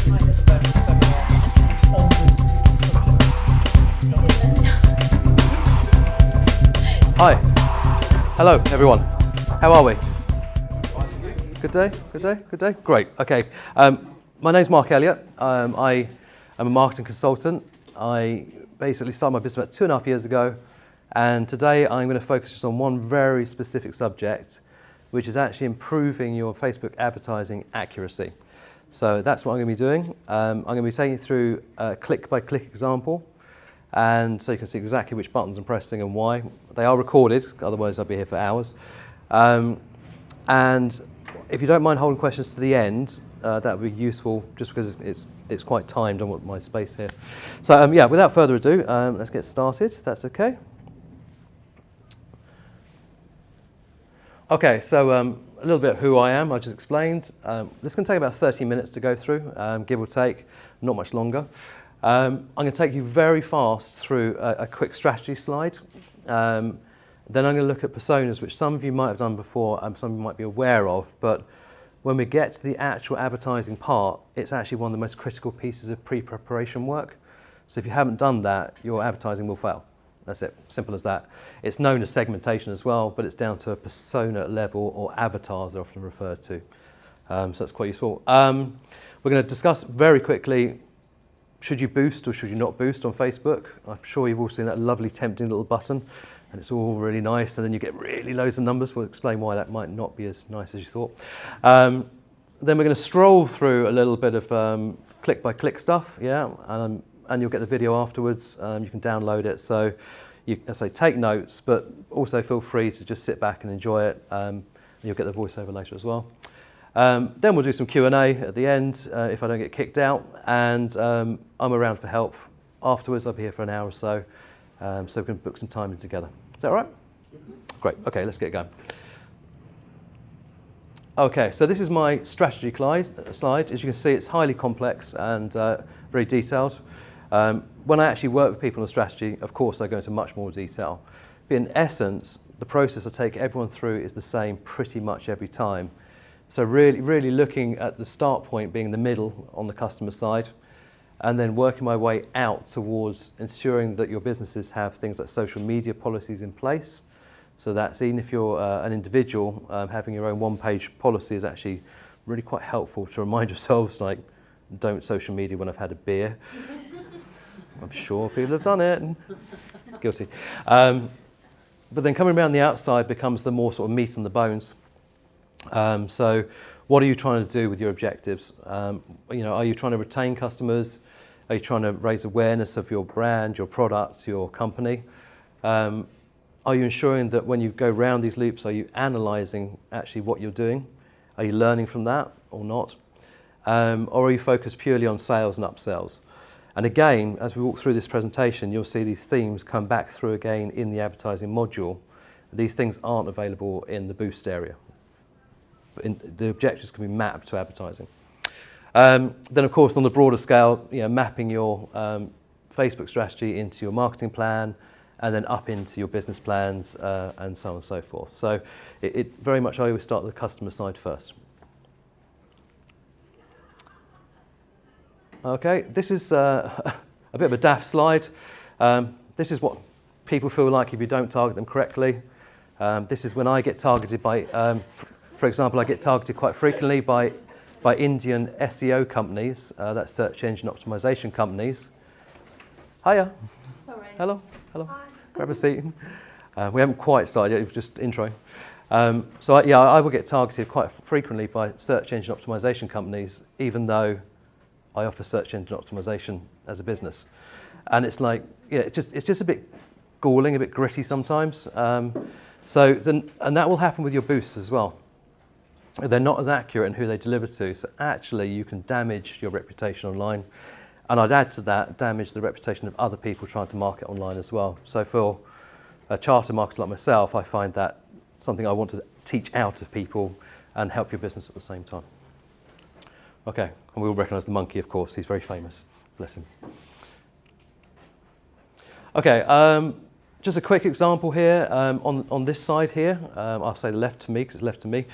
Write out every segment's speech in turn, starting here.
Hi. Hello, everyone. How are we? Good day? Good day? Good day? Great. Okay. My name's Mark Elliott. I am a marketing consultant. I basically started my business about 2.5 years ago, and today I'm going to focus just on one very specific subject, which is actually improving your Facebook advertising accuracy. So that's what I'm going to be doing. I'm going to be taking you through a click-by-click example, and so you can see exactly which buttons I'm pressing and why. They are recorded, otherwise I'll be here for hours. And if you don't mind holding questions to the end, that would be useful, just because it's quite timed on my space here. So yeah, without further ado, let's get started, if that's okay. Okay, so a little bit of who I am, I just explained. This is going to take about 30 minutes to go through, give or take, not much longer. I'm going to take you very fast through a quick strategy slide. Then I'm going to look at personas, which some of you might have done before and some of you might be aware of, but when we get to the actual advertising part, it's actually one of the most critical pieces of pre-preparation work. So if you haven't done that, your advertising will fail. That's it, simple as that. It's known as segmentation as well, but it's down to a persona level, or avatars they're often referred to. So that's quite useful. We're going to discuss very quickly, should you boost or should you not boost on Facebook? I'm sure you've all seen that lovely tempting little button, and it's all really nice, and then you get really loads of numbers. We'll explain why that might not be as nice as you thought. Then we're going to stroll through a little bit of click-by-click stuff, yeah, and you'll get the video afterwards. You can download it, so you, as I say, take notes, but also feel free to just sit back and enjoy it. And you'll get the voiceover later as well. Then we'll do some Q&A at the end if I don't get kicked out, and I'm around for help afterwards. I'll be here for an hour or so, so we can book some time in together. Is that all right? Mm-hmm. Great. Okay, let's get going. Okay, so this is my strategy slide. As you can see, it's highly complex and very detailed. When I actually work with people on strategy, of course, I go into much more detail. But in essence, the process I take everyone through is the same pretty much every time. So really looking at the start point being the middle on the customer side, and then working my way out towards ensuring that your businesses have things like social media policies in place. So that's, even if you're an individual, having your own one-page policy is actually really quite helpful to remind yourselves, like, don't social media when I've had a beer. I'm sure people have done it. Guilty. But then coming around the outside becomes the more sort of meat on the bones. So what are you trying to do with your objectives? Are you trying to retain customers? Are you trying to raise awareness of your brand, your products, your company? Are you ensuring that when you go round these loops, are you analysing actually what you're doing? Are you learning from that or not? Or are you focused purely on sales and upsells? And again, as we walk through this presentation, you'll see these themes come back through again in the advertising module. These things aren't available in the boost area. The objectives can be mapped to advertising. Then, of course, on the broader scale, mapping your Facebook strategy into your marketing plan, and then up into your business plans, and so on and so forth. So it very much, I always start with the customer side first. Okay, this is a bit of a daft slide. This is what people feel like if you don't target them correctly. This is when I get targeted by, for example, I get targeted quite frequently by Indian SEO companies, that's search engine optimization companies. Hiya. Sorry. Hello. Hello. Hi. Grab a seat. We haven't quite started yet, we've just intro. So I will get targeted quite frequently by search engine optimization companies, even though I offer search engine optimization as a business. And it's like, it's just a bit galling, a bit gritty sometimes. And that will happen with your boosts as well. They're not as accurate in who they deliver to, so actually you can damage your reputation online. And I'd add to that, damage the reputation of other people trying to market online as well. So for a charter marketer like myself, I find that something I want to teach out of people and help your business at the same time. Okay, and we all recognise the monkey, of course. He's very famous. Bless him. Okay, Just a quick example here on this side here, I'll say left to me because it's left to me,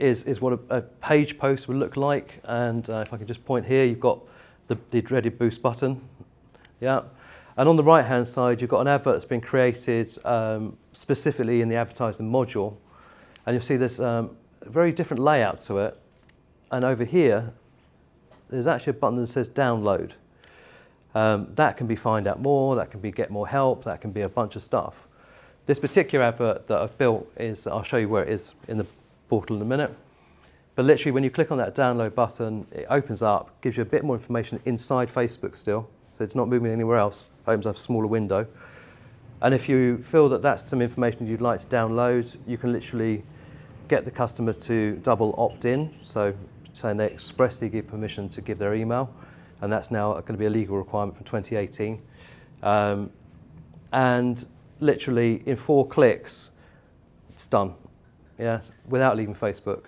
is what a page post would look like. And if I can just point here, you've got the dreaded boost button. Yeah. And on the right hand side, you've got an advert that's been created specifically in the advertising module. And you'll see there's a very different layout to it. And over here, there's actually a button that says download. That can be find out more, that can be get more help, that can be a bunch of stuff. This particular advert that I've built is, I'll show you where it is in the portal in a minute. But literally when you click on that download button, it opens up, gives you a bit more information inside Facebook still. So it's not moving anywhere else, opens up a smaller window. And if you feel that that's some information you'd like to download, you can literally get the customer to double opt in. So saying they expressly give permission to give their email. And that's now going to be a legal requirement from 2018. And literally in 4 clicks, it's done, yeah, without leaving Facebook.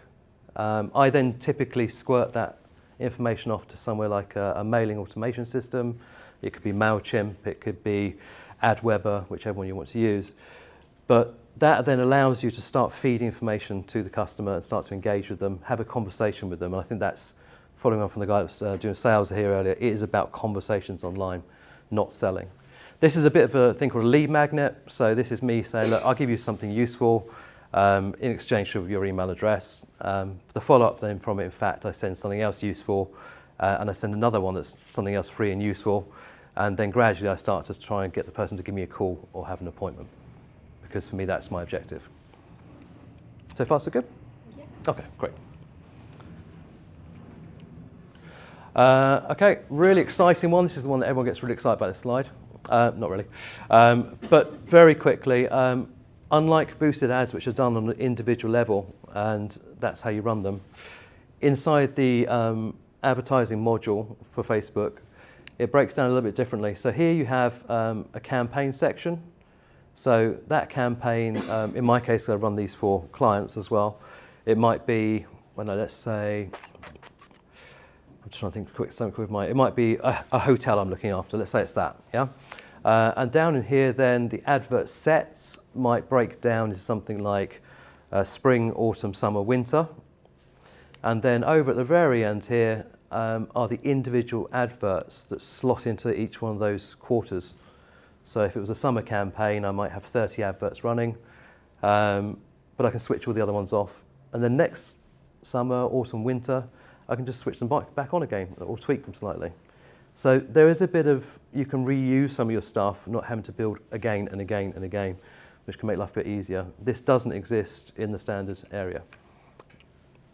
I then typically squirt that information off to somewhere like a mailing automation system. It could be MailChimp, it could be AdWeber, whichever one you want to use. But that then allows you to start feeding information to the customer and start to engage with them, have a conversation with them. And I think that's, following on from the guy that was doing sales here earlier, it is about conversations online, not selling. This is a bit of a thing called a lead magnet. So this is me saying, look, I'll give you something useful in exchange for your email address. The follow-up then from it, in fact, I send something else useful and I send another one that's something else free and useful. And then gradually I start to try and get the person to give me a call or have an appointment. Because for me, that's my objective. So far, so good? Yeah. Okay, great. Okay, really exciting one. This is the one that everyone gets really excited about, this slide. Not really. But very quickly, unlike boosted ads, which are done on an individual level, and that's how you run them, inside the advertising module for Facebook, it breaks down a little bit differently. So here you have a campaign section. So that campaign, in my case, I run these for clients as well. It might be, well, no, let's say, I'm just trying to think something quick. It might be a hotel I'm looking after. Let's say it's that, yeah? And down in here, then, the advert sets might break down into something like spring, autumn, summer, winter. And then over at the very end here are the individual adverts that slot into each one of those quarters. So if it was a summer campaign, I might have 30 adverts running, but I can switch all the other ones off. And then next summer, autumn, winter, I can just switch them back on again or tweak them slightly. So there is a bit of, you can reuse some of your stuff, not having to build again and again and again, which can make life a bit easier. This doesn't exist in the standard area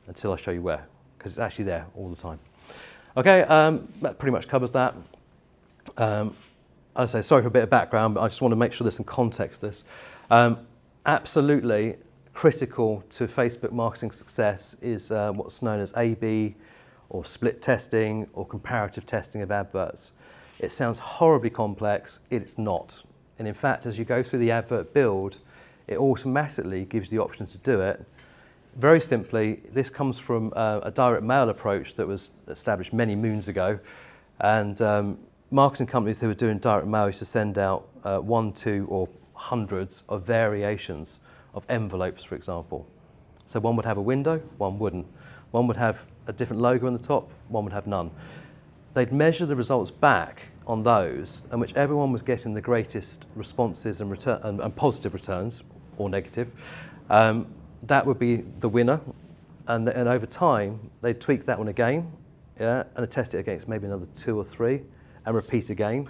until I show you where, because it's actually there all the time. Okay, that pretty much covers that. I say sorry for a bit of background, but I just want to make sure there's some context to this. Absolutely critical to Facebook marketing success is what's known as A/B or split testing or comparative testing of adverts. It sounds horribly complex, it's not. And in fact, as you go through the advert build, it automatically gives you the option to do it. Very simply, this comes from a direct mail approach that was established many moons ago. And marketing companies who were doing direct mail used to send out 1, 2, or hundreds of variations of envelopes, for example. So one would have a window, one wouldn't. One would have a different logo on the top, one would have none. They'd measure the results back on those, and whichever one was getting the greatest responses and, and positive returns, or negative, that would be the winner. And over time, they'd tweak that one again, yeah, and test it against maybe another 2 or 3, and repeat again.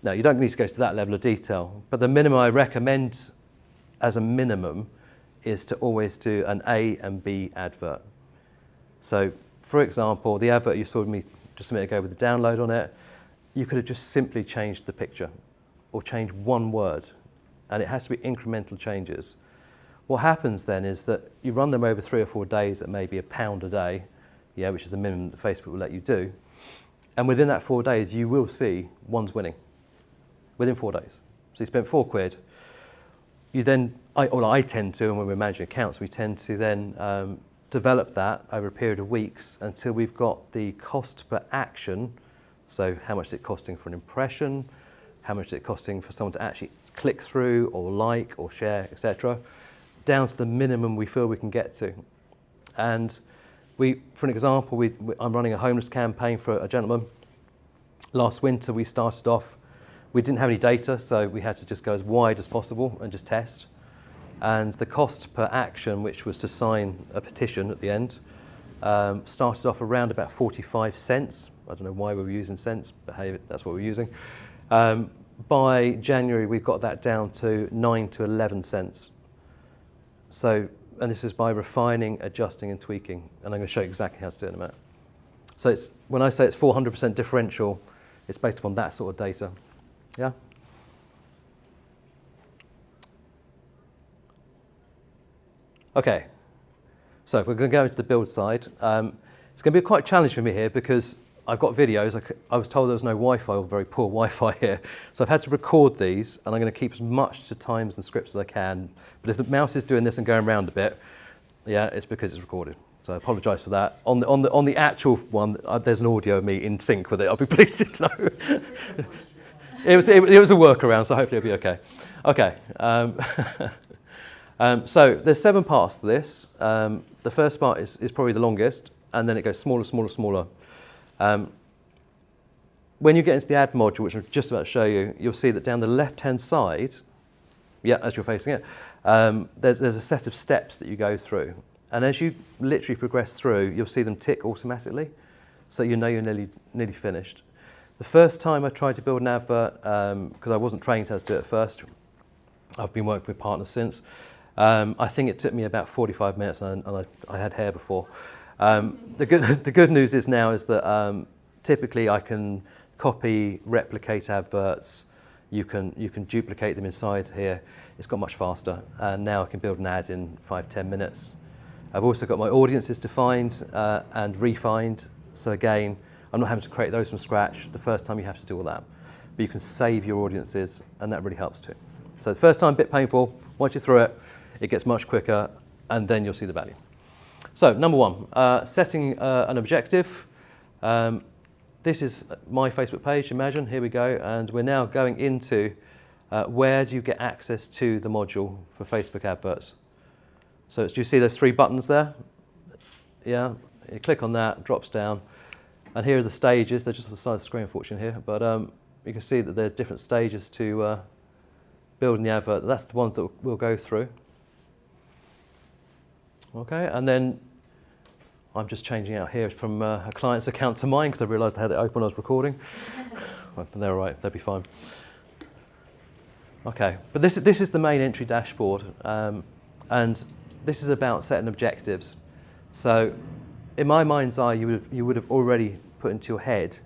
Now, you don't need to go to that level of detail, but the minimum I recommend as a minimum is to always do an A and B advert. So, for example, the advert you saw me just a minute ago with the download on it, you could have just simply changed the picture or changed one word, and it has to be incremental changes. What happens then is that you run them over 3 or 4 days at maybe £1 a day, yeah, which is the minimum that Facebook will let you do. And within that 4 days, you will see one's winning within 4 days. So you spent £4. You then, I tend to, and when we're managing accounts, we tend to then develop that over a period of weeks until we've got the cost per action. So how much is it costing for an impression? How much is it costing for someone to actually click through or like or share, etc., down to the minimum we feel we can get to. And for an example, I'm running a homeless campaign for a gentleman. Last winter we started off, we didn't have any data, so we had to just go as wide as possible and just test. And the cost per action, which was to sign a petition at the end, started off around about 45 cents. I don't know why we were using cents, but hey, that's what we're using. By January, we've got that down to 9 to 11 cents. So, and this is by refining, adjusting, and tweaking. And I'm going to show you exactly how to do it in a minute. So when I say it's 400% differential, it's based upon that sort of data. Yeah? Okay. So we're going to go into the build side. It's going to be quite challenging for me here because I've got videos. I was told there was no Wi-Fi or very poor Wi-Fi here. So I've had to record these, and I'm going to keep as much to times and scripts as I can. But if the mouse is doing this and going around a bit, yeah, it's because it's recorded. So I apologise for that. On the actual one, there's an audio of me in sync with it. I'll be pleased to know. It was a workaround, so hopefully it'll be okay. Okay. So there's 7 parts to this. The first part is probably the longest, and then it goes smaller, smaller, smaller. When you get into the add module, which I'm just about to show you, you'll see that down the left-hand side, yeah, as you're facing it, there's a set of steps that you go through. And as you literally progress through, you'll see them tick automatically, so you know you're nearly finished. The first time I tried to build an advert, because I wasn't trained how to do it at first, I've been working with partners since, I think it took me about 45 minutes, and I had hair before. The good news is now is that typically I can copy, replicate adverts. You can duplicate them inside here. It's got much faster, and now I can build an ad in 5-10 minutes. I've also got my audiences defined and refined. So again, I'm not having to create those from scratch. The first time you have to do all that, but you can save your audiences, and that really helps too. So the first time, a bit painful. Once you're through it, it gets much quicker, and then you'll see the value. So number 1, setting an objective. This is my Facebook page, imagine, here we go, and we're now going into where do you get access to the module for Facebook adverts. So do you see those 3 buttons there? Yeah, you click on that, drops down, and here are the stages. They're just on the side of the screen, unfortunately, here, but you can see that there's different stages to building the advert. That's the ones that we'll go through. Okay, and then I'm just changing out here from a client's account to mine because I realised I had it open when I was recording. Well, they're all right, they'll be fine. Okay, but this is the main entry dashboard, and this is about setting objectives. So in my mind's eye, you would have already put into your head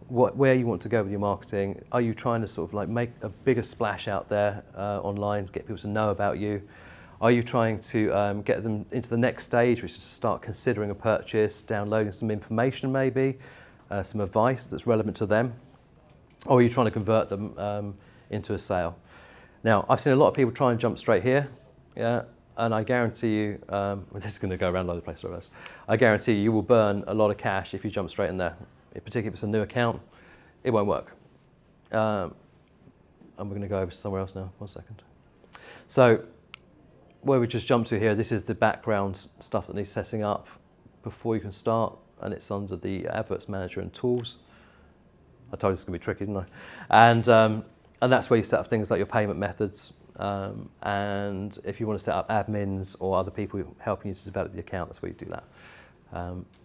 where you want to go with your marketing. Are you trying to sort of like make a bigger splash out there online, get people to know about you? Are you trying to get them into the next stage, which is to start considering a purchase, downloading some information maybe, some advice that's relevant to them? Or are you trying to convert them into a sale? Now, I've seen a lot of people try and jump straight here, yeah, and I guarantee you, this is going to go around all over the place, of I guarantee you will burn a lot of cash if you jump straight in there. Particularly if it's a new account, it won't work. And we're going to go over to somewhere else now, 1 second. So, where we just jumped to here, this is the background stuff that needs setting up before you can start, and it's under the Adverts Manager and Tools. I told you it's going to be tricky, didn't I? And that's where you set up things like your payment methods, and if you want to set up admins or other people helping you to develop the account, that's where you do that.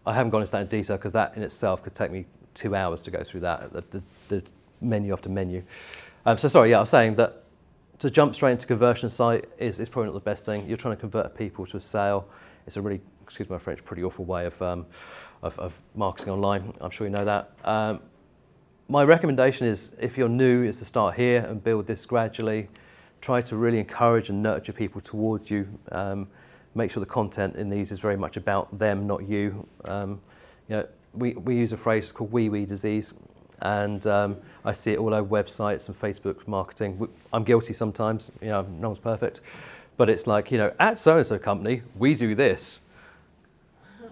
I haven't gone into that in detail because that in itself could take me 2 hours to go through that, the menu after menu. So sorry, yeah, I was saying that to jump straight into conversion site is probably not the best thing. You're trying to convert people to a sale. It's a really, excuse my French, pretty awful way of marketing online. I'm sure you know that. My recommendation is, if you're new, is to start here and build this gradually. Try to really encourage and nurture people towards you. Make sure the content in these is very much about them, not you. We use a phrase called wee disease, and I see it all over websites and Facebook marketing. I'm guilty sometimes, no one's perfect, but it's like, at so-and-so company, we do this.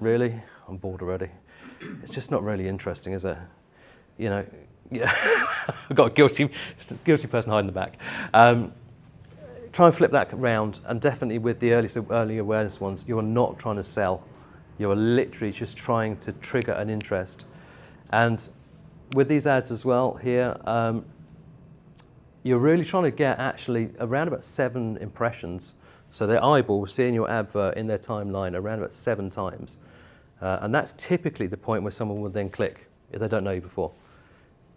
Really? I'm bored already. It's just not really interesting, is it? Yeah, I've got a guilty person hiding in the back. Try and flip that around, and definitely with the early awareness ones, you're not trying to sell. You're literally just trying to trigger an interest. And with these ads as well here, you're really trying to get actually around about 7 impressions. So their eyeball seeing your advert in their timeline around about 7 times. And that's typically the point where someone will then click if they don't know you before.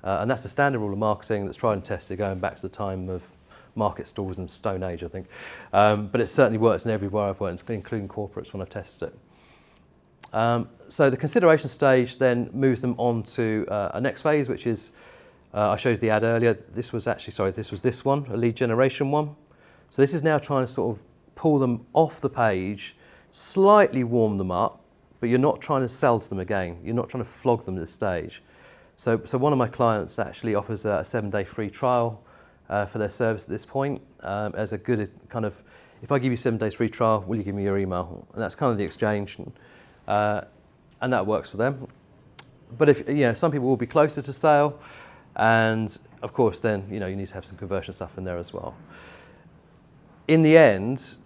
And that's the standard rule of marketing that's tried and tested going back to the time of market stalls in Stone Age, I think. But it certainly works in everywhere I've worked, including corporates when I've tested it. So the consideration stage then moves them on to a next phase, which is, I showed you the ad earlier. This was this one, a lead generation one. So this is now trying to sort of pull them off the page, slightly warm them up, but you're not trying to sell to them again. You're not trying to flog them at this stage. So one of my clients actually offers a 7-day free trial for their service at this point as a good kind of, if I give you 7 days free trial, will you give me your email? And that's kind of the exchange, and that works for them. But if some people will be closer to sale, and of course then you need to have some conversion stuff in there as well. In the end,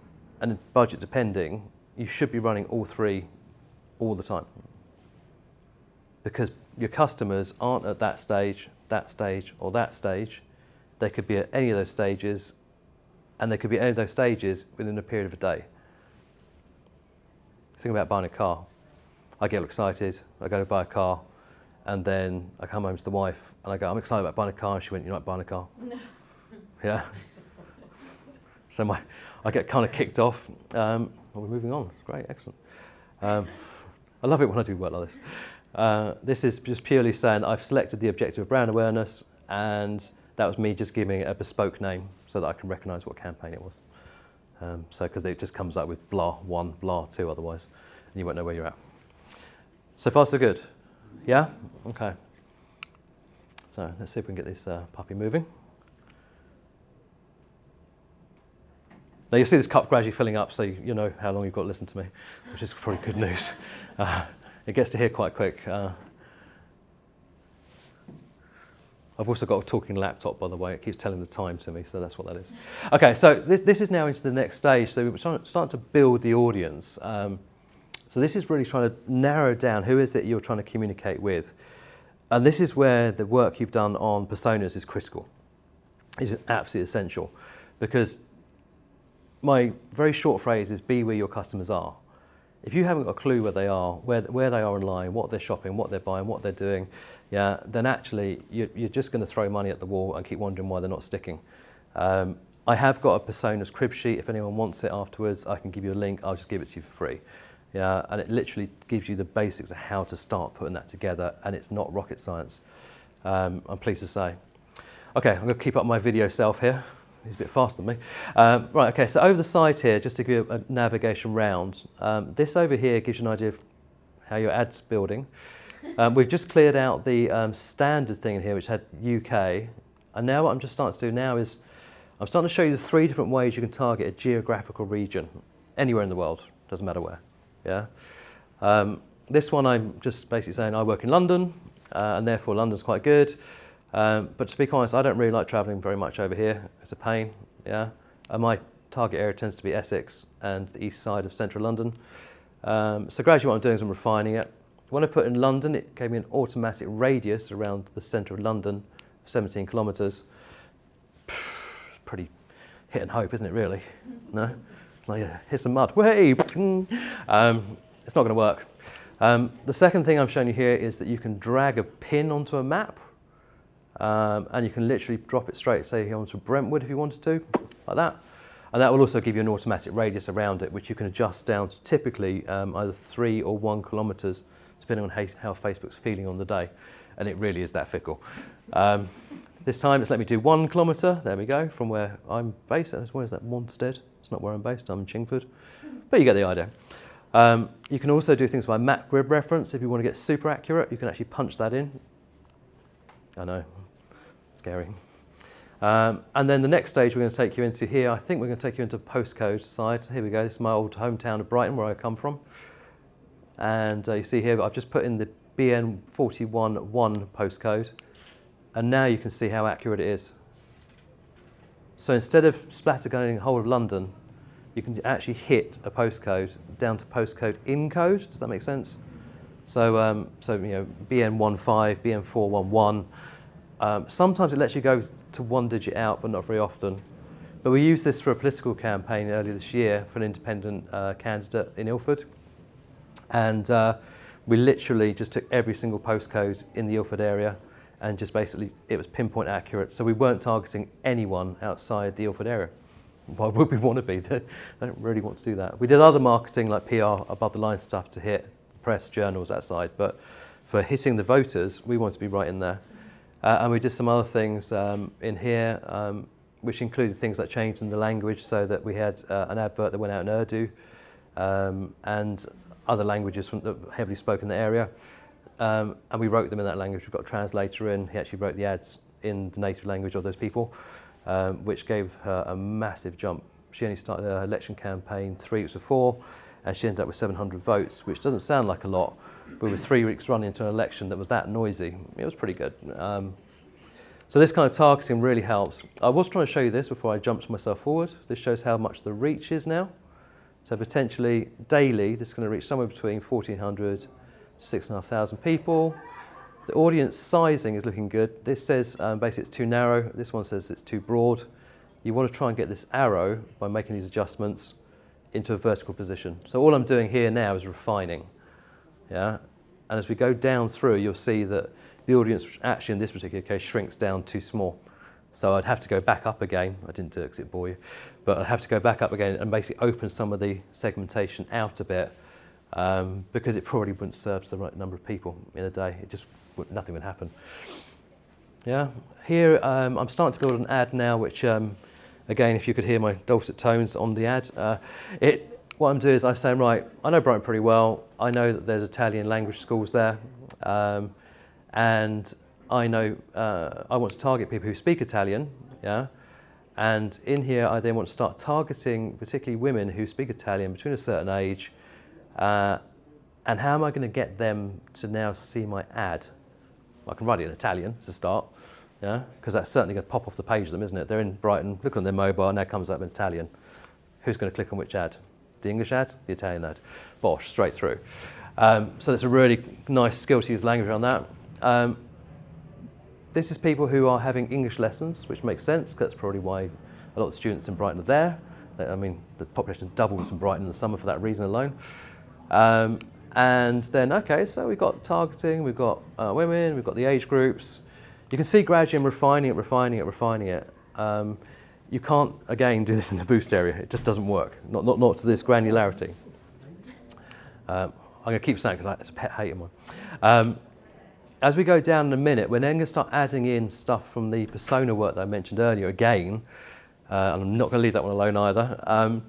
and budget depending, you should be running all 3 all the time, because your customers aren't at that stage, or that stage. They could be at any of those stages, and they could be at any of those stages within a period of a day. Think about buying a car. I get excited, I go to buy a car, and then I come home to the wife, and I go, I'm excited about buying a car, and she went, you're not buying a car? No. Yeah. So I get kind of kicked off. We're moving on, great, excellent. I love it when I do work like this. This is just purely saying I've selected the objective of brand awareness, and that was me just giving it a bespoke name so that I can recognise what campaign it was. So because it just comes up with blah 1, blah 2 otherwise, and you won't know where you're at. So far so good? Yeah? Okay. So let's see if we can get this puppy moving. Now you'll see this cup gradually filling up, so you know how long you've got to listen to me, which is probably good news. It gets to here quite quick. I've also got a talking laptop, by the way. It keeps telling the time to me, so that's what that is. Okay, so this is now into the next stage. So we're starting to build the audience. So this is really trying to narrow down who is it you're trying to communicate with. And this is where the work you've done on personas is critical. It's absolutely essential, because my very short phrase is be where your customers are. If you haven't got a clue where they are, where they are online, what they're shopping, what they're buying, what they're doing, then actually you're just going to throw money at the wall and keep wondering why they're not sticking. I have got a personas crib sheet. If anyone wants it afterwards, I can give you a link. I'll just give it to you for free. Yeah, and it literally gives you the basics of how to start putting that together, and it's not rocket science, I'm pleased to say. Okay, I'm going to keep up my video self here. He's a bit faster than me. Right, okay, so over the side here, just to give you a navigation round, this over here gives you an idea of how your ad's building. We've just cleared out the standard thing in here, which had UK, and now what I'm just starting to do now is I'm starting to show you the 3 different ways you can target a geographical region, anywhere in the world, doesn't matter where. Yeah. This one I'm just basically saying I work in London, and therefore London's quite good. But to be honest, I don't really like travelling very much over here. It's a pain, yeah. And my target area tends to be Essex and the east side of central London. So gradually what I'm doing is I'm refining it. When I put in London, it gave me an automatic radius around the centre of London, 17 kilometres. It's pretty hit and hope, isn't it, really? No? Like, hit some mud. Way! It's not going to work. The second thing I'm showing you here is that you can drag a pin onto a map. And you can literally drop it straight, say, onto Brentwood if you wanted to, like that. And that will also give you an automatic radius around it, which you can adjust down to typically either 3 or 1 kilometres, depending on how Facebook's feeling on the day. And it really is that fickle. This time it's let me do 1 kilometre, there we go, from where I'm based. Where is that? Wanstead. It's not where I'm based, I'm in Chingford. But you get the idea. You can also do things by map grid reference. If you want to get super accurate, you can actually punch that in. I know. Scary. And then the next stage we're going to take you into here, I think we're going to take you into postcode side. So here we go, this is my old hometown of Brighton, where I come from. And you see here, I've just put in the BN411 postcode. And now you can see how accurate it is. So instead of splattergunning the whole of London, you can actually hit a postcode down to postcode in code. Does that make sense? So, BN15, BN411. Sometimes it lets you go to one digit out, but not very often. But we used this for a political campaign earlier this year for an independent candidate in Ilford. And we literally just took every single postcode in the Ilford area and just basically, it was pinpoint accurate. So we weren't targeting anyone outside the Ilford area. Why would we want to be? They don't really want to do that. We did other marketing like PR, above the line stuff to hit press, journals, that side. But for hitting the voters, we want to be right in there. And we did some other things in here, which included things like changing the language so that we had an advert that went out in Urdu and other languages from the heavily spoken area. And we wrote them in that language. We've got a translator in. He actually wrote the ads in the native language of those people, which gave her a massive jump. She only started her election campaign 3 weeks before, and she ended up with 700 votes, which doesn't sound like a lot, but with 3 weeks running into an election that was that noisy, it was pretty good. So this kind of targeting really helps. I was trying to show you this before I jumped myself forward. This shows how much the reach is now. So potentially daily, this is going to reach somewhere between 1,400 to 6,500 people. The audience sizing is looking good. This says basically it's too narrow. This one says it's too broad. You want to try and get this arrow by making these adjustments into a vertical position. So all I'm doing here now is refining. Yeah, and as we go down through, you'll see that the audience actually in this particular case shrinks down too small. So I'd have to go back up again. I didn't do it because it bore you, but I'd have to go back up again and basically open some of the segmentation out a bit because it probably wouldn't serve to the right number of people in a day. It just nothing would happen. Yeah, here I'm starting to build an ad now, which again, if you could hear my dulcet tones on the ad, what I'm doing is I'm saying, right, I know Brighton pretty well. I know that there's Italian language schools there. And I know I want to target people who speak Italian. Yeah. And in here, I then want to start targeting particularly women who speak Italian between a certain age. And how am I going to get them to now see my ad? I can write it in Italian as a start. Yeah. Because that's certainly going to pop off the page of them, isn't it? They're in Brighton, look on their mobile, and that comes up in Italian. Who's going to click on which ad? The English ad, the Italian ad. Bosh, straight through. So that's a really nice skill to use language on that. This is people who are having English lessons, which makes sense, because that's probably why a lot of the students in Brighton are there. I mean, the population doubles in Brighton in the summer for that reason alone. And then, okay, so we've got targeting, we've got women, we've got the age groups. You can see gradually I'm refining it. You can't, again, do this in the boost area. It just doesn't work, not to this granularity. I'm going to keep saying because it's a pet hate of mine. As we go down in a minute, we're then going to start adding in stuff from the persona work that I mentioned earlier again. And I'm not going to leave that one alone either. And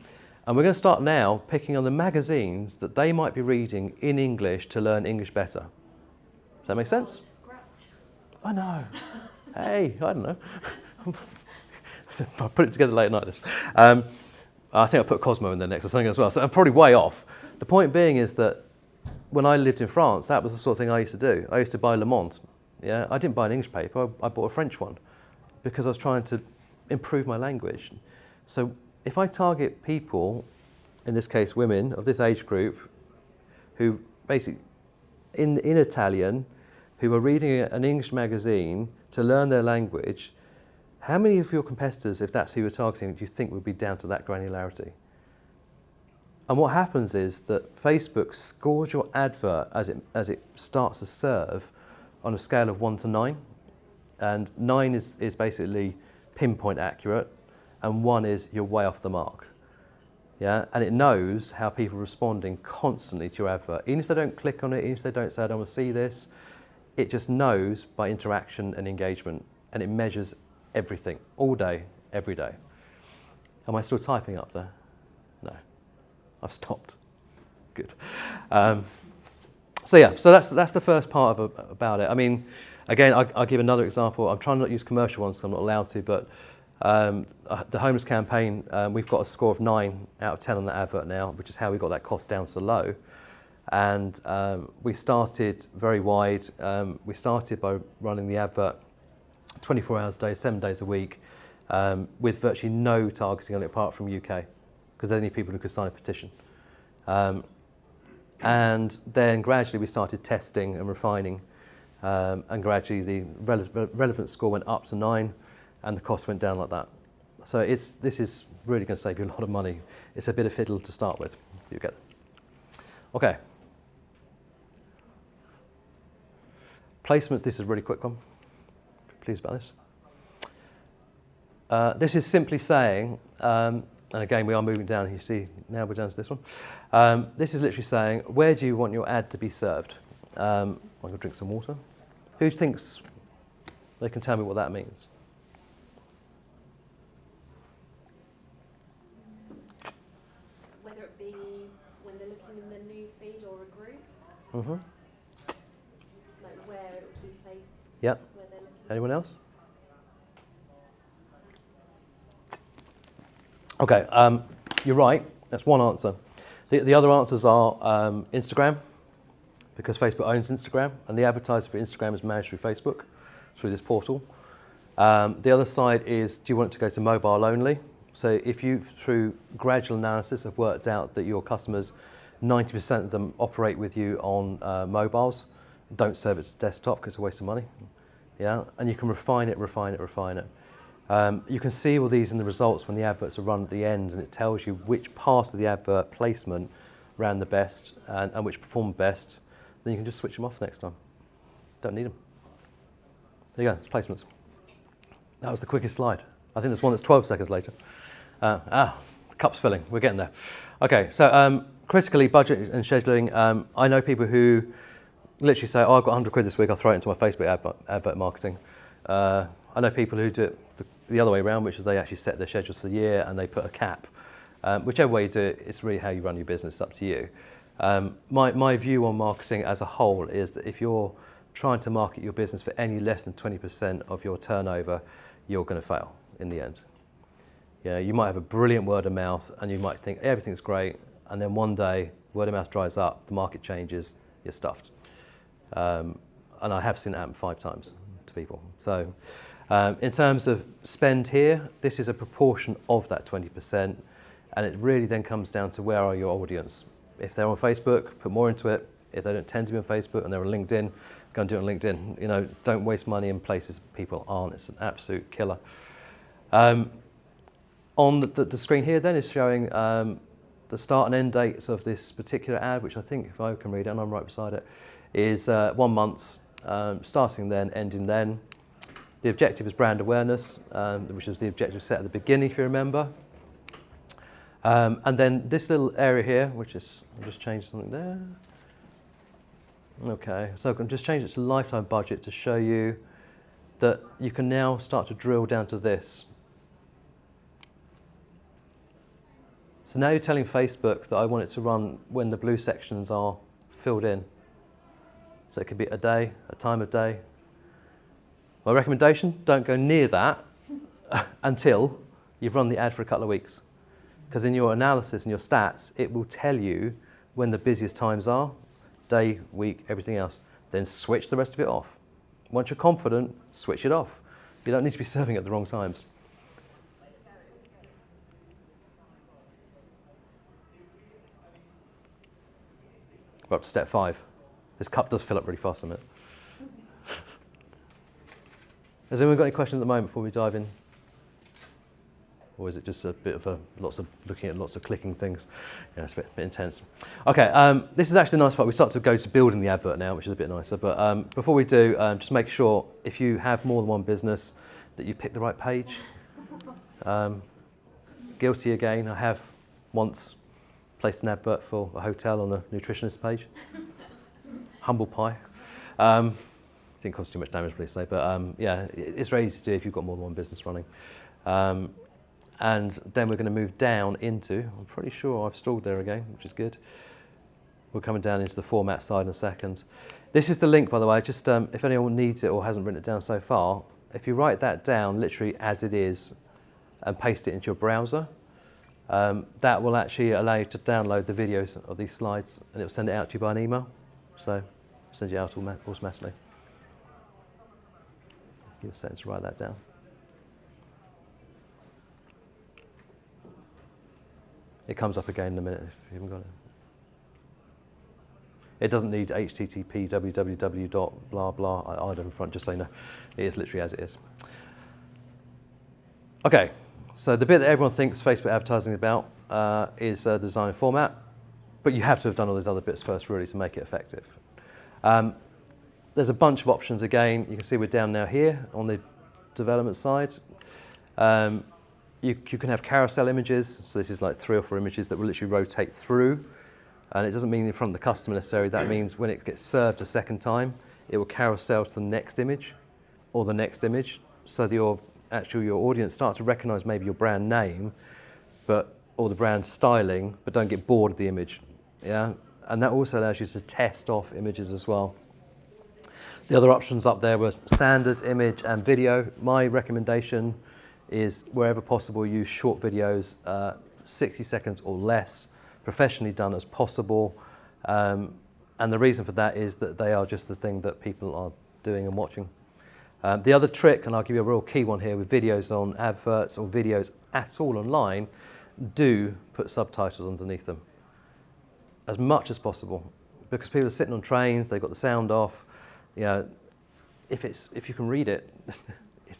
we're going to start now picking on the magazines that they might be reading in English to learn English better. Does that make sense? I know. Hey, I don't know. I'll put it together late at night. This. I think I'll put Cosmo in there next or something as well. So I'm probably way off. The point being is that when I lived in France, that was the sort of thing I used to do. I used to buy Le Monde. Yeah, I didn't buy an English paper. I bought a French one because I was trying to improve my language. So if I target people, in this case women of this age group, who basically in Italian, who are reading an English magazine to learn their language, how many of your competitors, if that's who you're targeting, do you think would be down to that granularity? And what happens is that Facebook scores your advert as it starts to serve on a scale of 1 to 9. And 9 is basically pinpoint accurate, and 1 is you're way off the mark. Yeah? And it knows how people are responding constantly to your advert. Even if they don't click on it, even if they don't say, I don't want to see this, it just knows by interaction and engagement, and it measures everything, all day, every day. Am I still typing up there? No. I've stopped. Good. So that's the first part about it. I mean, again, I'll give another example. I'm trying not to use commercial ones because I'm not allowed to, but the homeless campaign, we've got a score of 9 out of 10 on that advert now, which is how we got that cost down so low. And we started very wide. We started by running the advert 24 hours a day, 7 days a week, with virtually no targeting on it apart from UK, because they're the only people who could sign a petition. And then gradually we started testing and refining, and gradually the relevance score went up to 9 and the cost went down like that. So this is really going to save you a lot of money. It's a bit of fiddle to start with. You get it. Okay. Placements, this is a really quick one. Pleased about this. This is simply saying, and again we are moving down, you see now we're down to this one. This is literally saying, where do you want your ad to be served? I'm going to drink some water. Who thinks they can tell me what that means? Whether it be when they're looking in the news feed or a group? Mm-hmm. Like where it would be placed? Yep. Where they're looking. Anyone else? Okay, you're right. That's one answer. The other answers are Instagram, because Facebook owns Instagram, and the advertising for Instagram is managed through Facebook, through this portal. The other side is, do you want it to go to mobile only? So if you, through gradual analysis, have worked out that your customers, 90% of them operate with you on mobiles, don't serve it to desktop because it's a waste of money. Yeah, and you can refine it. You can see all these in the results when the adverts are run at the end, and it tells you which part of the advert placement ran the best and which performed best. Then you can just switch them off next time. Don't need them. There you go, it's placements. That was the quickest slide. I think there's one that's 12 seconds later. The cup's filling, we're getting there. Okay, so critically, budget and scheduling. I know people who literally say, oh, I've got 100 quid this week, I'll throw it into my Facebook advert marketing. I know people who do it the other way around, which is they actually set their schedules for the year and they put a cap. Whichever way you do it, it's really how you run your business, it's up to you. My view on marketing as a whole is that if you're trying to market your business for any less than 20% of your turnover, you're going to fail in the end. Yeah, you might have a brilliant word of mouth and you might think everything's great, and then one day word of mouth dries up, the market changes, you're stuffed. And I have seen it happen 5 times to people. So in terms of spend here, this is a proportion of that 20%, and it really then comes down to where are your audience. If they're on Facebook, put more into it. If they don't tend to be on Facebook and they're on LinkedIn, go and do it on LinkedIn. You know, don't waste money in places people aren't. It's an absolute killer. On the screen here then is showing the start and end dates of this particular ad, which I think, if I can read it, and I'm right beside it, is 1 month, starting then, ending then. The objective is brand awareness, which was the objective set at the beginning, if you remember. And then this little area here, which is, I'll just change something there. Okay, so I can just change it to lifetime budget to show you that you can now start to drill down to this. So now you're telling Facebook that I want it to run when the blue sections are filled in. So it could be a day, a time of day. My recommendation, don't go near that until you've run the ad for a couple of weeks. Because in your analysis and your stats, it will tell you when the busiest times are, day, week, everything else. Then switch the rest of it off. Once you're confident, switch it off. You don't need to be serving at the wrong times. We're up to step 5. This cup does fill up really fast, doesn't it? Has anyone got any questions at the moment before we dive in? Or is it just a bit of lots of looking at lots of clicking things? Yeah, it's a bit intense. Okay, this is actually the nice part. We start to go to building the advert now, which is a bit nicer. But before we do, just make sure if you have more than one business that you pick the right page. Guilty again. I have once placed an advert for a hotel on a nutritionist page. Humble pie. Didn't cause too much damage, please say. But yeah, it's very easy to do if you've got more than one business running. And then we're going to move down into, I'm pretty sure I've stalled there again, which is good. We're coming down into the format side in a second. This is the link, by the way, just if anyone needs it or hasn't written it down so far, if you write that down literally as it is and paste it into your browser, that will actually allow you to download the videos of these slides, and it will send it out to you by an email. So send it out automatically. Give a second to write that down. It comes up again in a minute if you haven't got it. It doesn't need http www dot blah blah I in front, just so you know. It is literally as it is. Okay, so the bit that everyone thinks Facebook advertising is about is design and format, but you have to have done all those other bits first really to make it effective. There's a bunch of options again. You can see we're down now here on the development side. You can have carousel images, so this is like 3 or 4 images that will literally rotate through, and it doesn't mean in front of the customer necessarily. That means when it gets served a second time, it will carousel to the next image or the next image, so that your audience starts to recognize maybe your brand name, or the brand styling, but don't get bored of the image. Yeah, and that also allows you to test off images as well. The other options up there were standard image and video. My recommendation is wherever possible use short videos, 60 seconds or less, professionally done as possible. And the reason for that is that they are just the thing that people are doing and watching. The other trick, and I'll give you a real key one here with videos on adverts or videos at all online, do put subtitles underneath them as much as possible, because people are sitting on trains, they've got the sound off. You know, if you can read it,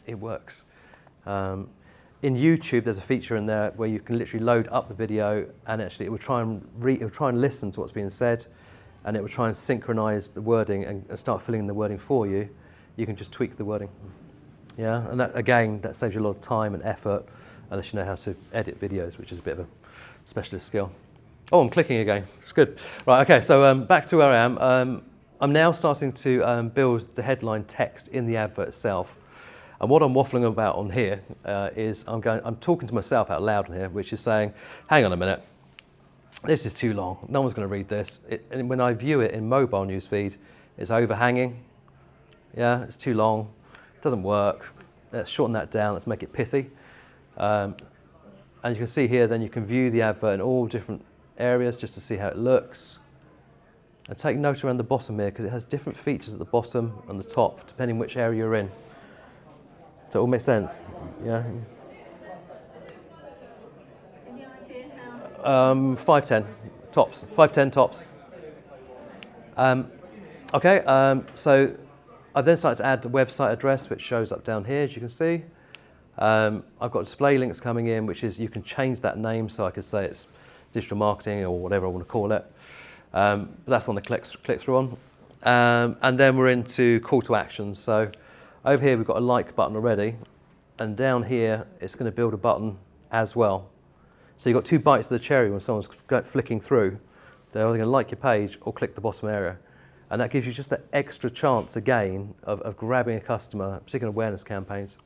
it works. In YouTube, there's a feature in there where you can literally load up the video, and actually it will try and listen to what's being said, and it will try and synchronize the wording and start filling in the wording for you. You can just tweak the wording. Yeah, and that again, that saves you a lot of time and effort, unless you know how to edit videos, which is a bit of a specialist skill. Oh, I'm clicking again. It's good. Right. Okay. So back to where I am. I'm now starting to build the headline text in the advert itself. And what I'm waffling about on here is I'm talking to myself out loud on here, which is saying, hang on a minute, this is too long. No one's going to read this. And when I view it in mobile newsfeed, it's overhanging. Yeah, it's too long. It doesn't work. Let's shorten that down. Let's make it pithy. And you can see here, then you can view the advert in all different areas just to see how it looks. And take note around the bottom here, because it has different features at the bottom and the top, depending which area you're in. So it all makes sense? Yeah? Any idea how? 510 tops. 510 tops. Okay, so I've then started to add the website address, which shows up down here, as you can see. I've got display links coming in, which is you can change that name, so I could say it's digital marketing or whatever I want to call it. But that's one to click through on. And then we're into call to action. So over here we've got a like button already, and down here it's going to build a button as well. So you've got 2 bites of the cherry when someone's flicking through. They're either going to like your page or click the bottom area. And that gives you just that extra chance again of grabbing a customer, particularly in awareness campaigns.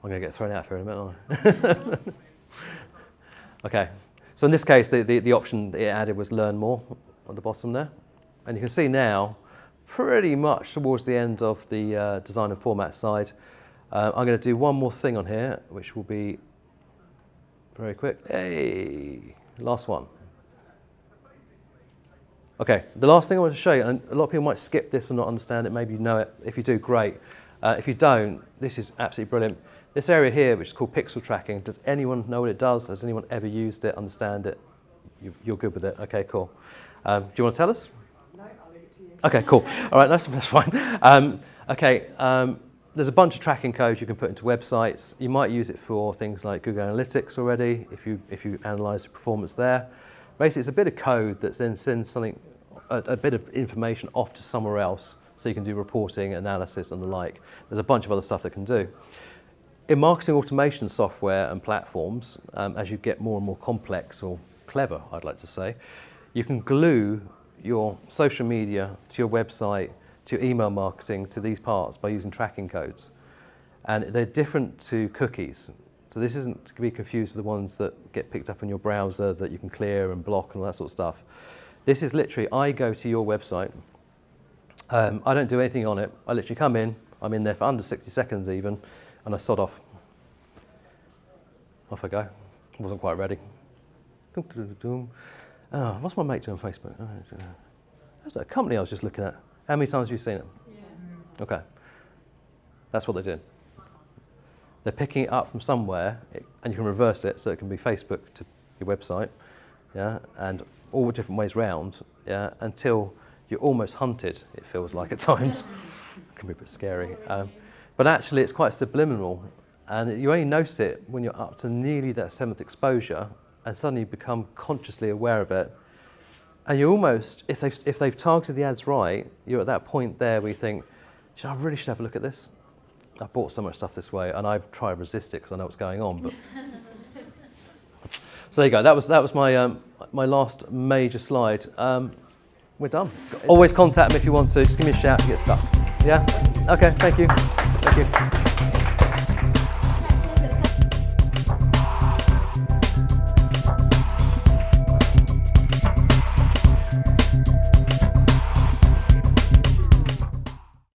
I'm going to get thrown out for in a minute, aren't I? Okay. So in this case, the option it added was learn more on the bottom there. And you can see now, pretty much towards the end of the design and format side, I'm going to do one more thing on here, which will be very quick. Hey, last one. Okay, the last thing I want to show you, and a lot of people might skip this or not understand it, maybe you know it. If you do, great. If you don't, this is absolutely brilliant. This area here, which is called pixel tracking, does anyone know what it does? Has anyone ever used it, understand it? You're good with it? Okay, cool. Do you want to tell us? No, I'll leave it to you. Okay, cool. All right, that's fine. There's a bunch of tracking codes you can put into websites. You might use it for things like Google Analytics already, if you analyze the performance there. Basically, it's a bit of code that then sends something, a bit of information off to somewhere else, so you can do reporting, analysis, and the like. There's a bunch of other stuff that can do. In marketing automation software and platforms, as you get more and more complex or clever, I'd like to say, you can glue your social media to your website, to your email marketing, to these parts by using tracking codes. And they're different to cookies. So this isn't to be confused with the ones that get picked up in your browser that you can clear and block and all that sort of stuff. This is literally, I go to your website, I don't do anything on it, I literally come in, I'm in there for under 60 seconds even, and I sod off. Off I go. I wasn't quite ready. Oh, what's my mate doing on Facebook? That's a company I was just looking at. How many times have you seen it? Yeah. Okay. That's what they're doing. They're picking it up from somewhere, and you can reverse it, so it can be Facebook to your website, yeah, and all the different ways round, yeah, until you're almost hunted, it feels like at times. It can be a bit scary. But actually it's quite subliminal, and you only notice it when you're up to nearly that 7th exposure, and suddenly you become consciously aware of it. And you're almost, if they've targeted the ads right, you're at that point there where you think, I really should have a look at this. I bought so much stuff this way, and I've tried to resist it because I know what's going on. But so there you go. That was my my last major slide. We're done. Always contact me if you want to. Just give me a shout if you get stuck. Yeah. Okay. Thank you. Thank you.